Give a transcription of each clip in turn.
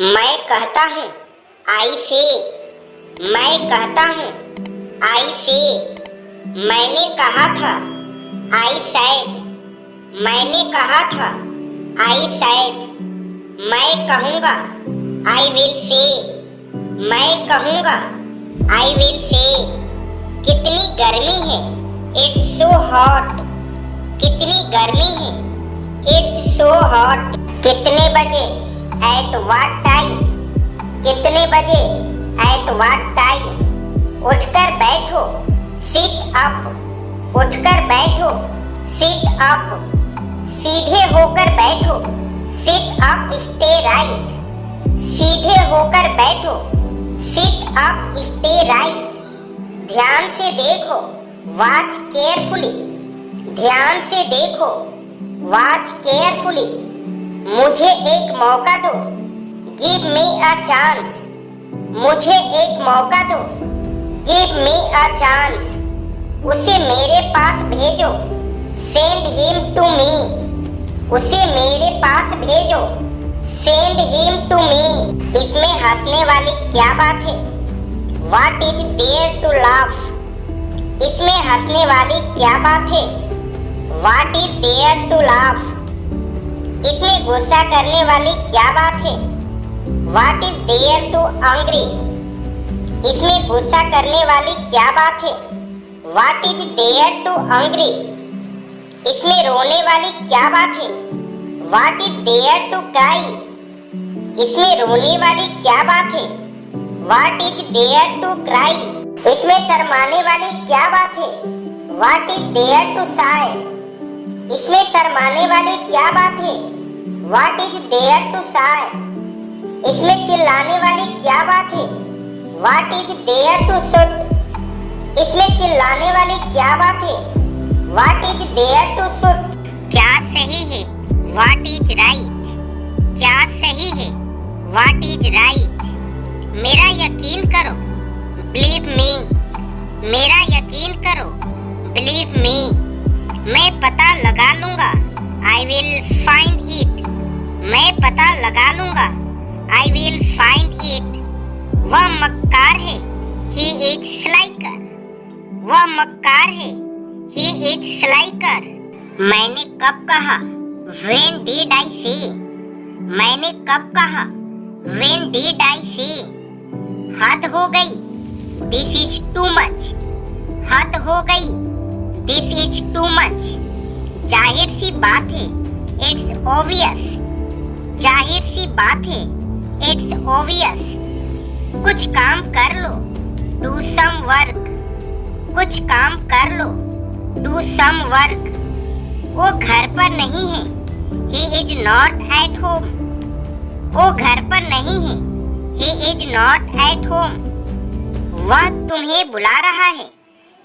मैं कहता हूँ आई से, मैं कहता हूँ आई से, मैंने कहा था आई सैड, मैंने कहा था आई सैड, मैं कहूँगा आई विल से, मैं कहूँगा आई विल से। कितनी गर्मी है इट्स सो हॉट, कितनी गर्मी है इट्स सो हॉट। कितने बजे एट व्हाट टाइम, कितने बजे एट व्हाट टाइम। उठकर बैठो सिट अप, उठकर बैठो सिट अप, सीधे होकर बैठो सिट अप स्टे राइट, सीधे होकर बैठो सिट अप स्टे राइट। ध्यान से देखो वॉच केयरफुली, ध्यान से देखो वॉच केयरफुली। मुझे एक मौका दो गिव मी अ चांस, मुझे एक मौका दो गिव मी अ चांस। उसे मेरे पास भेजो सेंड हिम टू मी, उसे मेरे पास भेजो सेंड हिम टू मी। इसमें हंसने वाली क्या बात है what is there to laugh, इसमें हंसने वाली क्या बात है what is there to laugh. इसमें गुस्सा करने वाली क्या बात है what is there to angry, इसमें गुस्सा करने वाली क्या बात है what is there to angry. इसमें रोने वाली क्या बात है what is there to cry, इसमें रोने वाली क्या बात है what is there to cry. इसमें शर्माने वाली क्या बात है what is there to shy, इसमें शर्माने वाली क्या बात है what is there to shy. इसमें चिल्लाने वाली क्या बात है what is there to shout, इसमें चिल्लाने वाली क्या बात है what is there to shout. क्या सही है व्हाट इज राइट, क्या सही है व्हाट इज राइट। मेरा यकीन करो बिलीव मी, मेरा यकीन करो बिलीव मी। मैं पता लगा लूंगा आई विल फाइंड इट, मैं पता लगा लूंगा आई विल फाइंड इट। वह मक्कार है ही इज स्लाइकर, वह मक्कार है ही इज स्लाइकर। मैंने कब कहा व्हेन डिड आई से, मैंने कब कहा व्हेन डिड आई से। हद हो गई दिस इज टू मच, हद हो गई दिस इज टू मच। जाहिर सी बात है इट्स ऑब्वियस, जाहिर सी बात है इट्स ऑब्वियस। कुछ काम कर लो डू सम वर्क, कुछ काम कर लो डू सम वर्क। वो घर पर नहीं है he is not at home, वो घर पर नहीं है he is not at home. वह तुम्हें बुला रहा है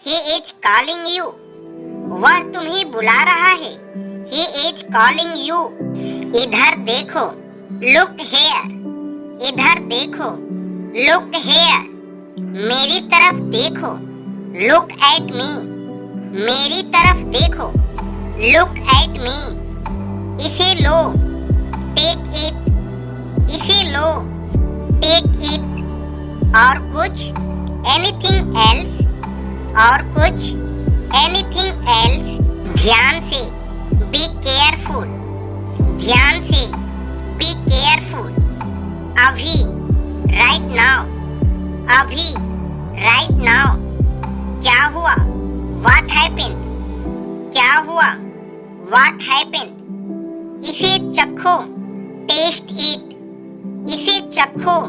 ही इज कॉलिंग यू, वह तुम्हें बुला रहा है ही इज कॉलिंग यू। इधर देखो लुक हेयर, इधर देखो लुक हेयर। मेरी तरफ देखो लुक एट मी, मेरी तरफ देखो लुक एट मी। इसे लो टेक इट, इसे लो टेक इट। और कुछ एनीथिंग एल्स, और कुछ एनीथिंग एल्स। ध्यान से बी केयरफुल, ध्यान से बी केयरफुल। अभी राइट नाउ, अभी राइट नाउ। क्या हुआ व्हाट हैपेंड, क्या हुआ व्हाट हैपेंड। इसे चखो टेस्ट इट, इसे चखो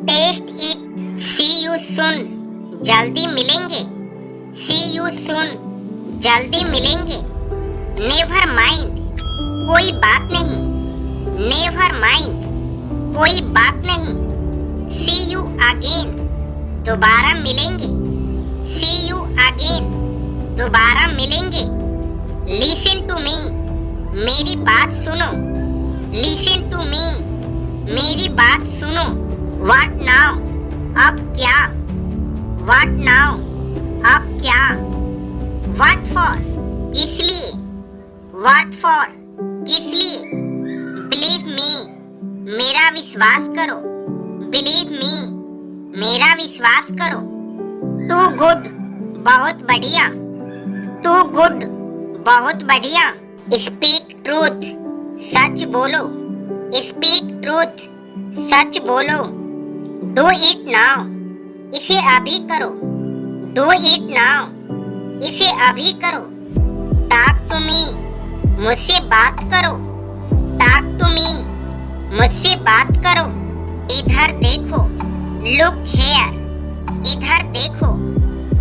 taste it. See you soon, जल्दी मिलेंगे, सी यू सून, जल्दी मिलेंगे। नेवर माइंड, कोई बात नहीं, नेवर माइंड, कोई बात नहीं। सी यू अगेन, दोबारा मिलेंगे, सी यू अगेन, दोबारा मिलेंगे। लिसन टू मी, मेरी बात सुनो, लिसन टू मी, मेरी बात सुनो। व्हाट नाउ, अब क्या, व्हाट नाउ, अब क्या। व्हाट फॉर, किस लिए, व्हाट फॉर, किस लिए। बिलीव मी, मेरा विश्वास करो, बिलीव मी, मेरा विश्वास करो। टू गुड, बहुत बढ़िया, टू गुड, बहुत बढ़िया। स्पीक ट्रूथ, सच बोलो, स्पीक ट्रूथ, सच बोलो। डू इट नाउ, इसे अभी करो, डू इट नाउ, इसे अभी करो। टॉक टू मी, मुझसे बात करो, टॉक टू मी, मुझसे बात करो। इधर देखो, लुक हेयर, इधर देखो,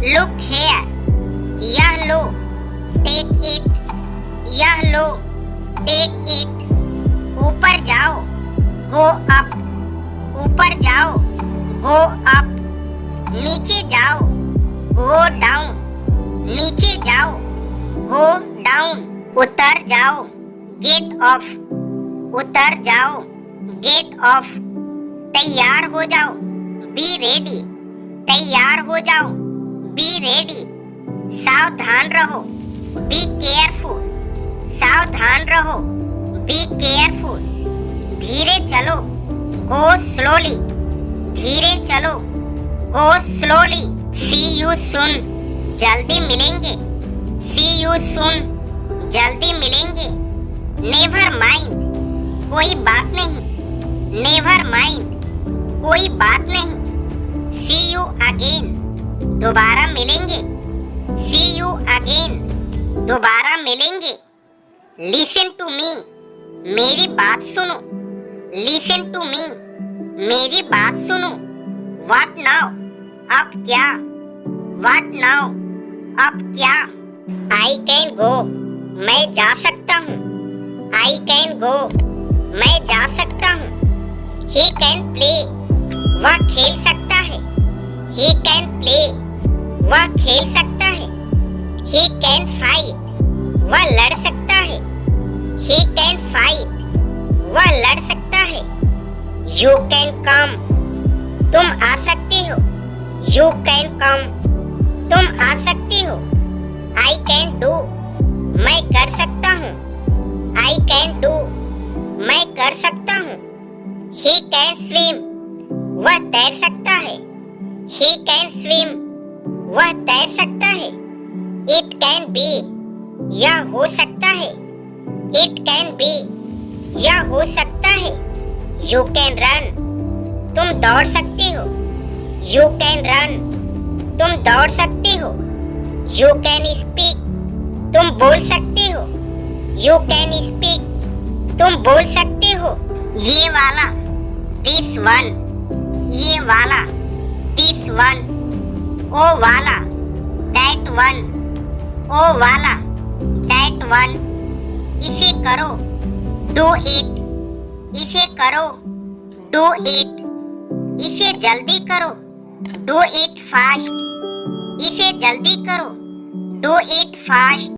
लुक हेयर। यह लो, टेक इट, यह लो, टेक इट। ऊपर जाओ, गो अप, ऊपर जाओ, गो अप। नीचे जाओ, गो डाउन, नीचे जाओ, गो डाउन। उतर जाओ, गेट ऑफ, उतर जाओ, गेट ऑफ। तैयार हो जाओ, बी रेडी, तैयार हो जाओ, बी रेडी। सावधान रहो, बी केयरफुल, सावधान रहो, बी केयरफुल। धीरे चलो, गो स्लोली, धीरे चलो, गो स्लोली। सी यू सून, जल्दी मिलेंगे, सी यू सून, जल्दी मिलेंगे। नेवर माइंड, कोई बात नहीं, नेवर माइंड, कोई बात नहीं। सी यू अगेन, दोबारा मिलेंगे, सी यू अगेन, दोबारा मिलेंगे। लिसन टू मी, मेरी बात सुनो, लिसन टू मी, मेरी बात सुनो। व्हाट नाउ, अब क्या, व्हाट नाउ, अब क्या। आई कैन गो, मैं जा सकता हूँ, आई कैन गो, मैं जा सकता हूँ। ही कैन प्ले, वह खेल सकता है, ही कैन प्ले, वह खेल सकता है। ही कैन फाइट, वह लड़ सकता है, ही कैन फाइट, वह लड़ सकता है। यू कैन कम, तुम आ सकते हो, यू कैन कम, तुम आ सकते हो। आई कैन डू, मैं कर सकता हूँ, आई कैन डू, मैं कर सकता हूँ। ही कैन स्विम, वह तैर सकता है, ही कैन स्विम, वह तैर सकता है। इट कैन बी, यह हो सकता है, इट कैन बी, यह हो सकता है। यू कैन रन, तुम दौड़ सकते हो, यू कैन रन, तुम दौड़ सकते हो। यू कैन स्पीक, तुम बोल सकते हो, यू कैन स्पीक, तुम बोल सकते हो। ये वाला, दिस वन, ये वाला, दिस वन। ओ वाला, दैट वन, ओ वाला, दैट वन। इसे करो, डू इट, इसे करो, डू इट। इसे जल्दी करो, डू इट फास्ट, इसे जल्दी करो, डू इट फास्ट।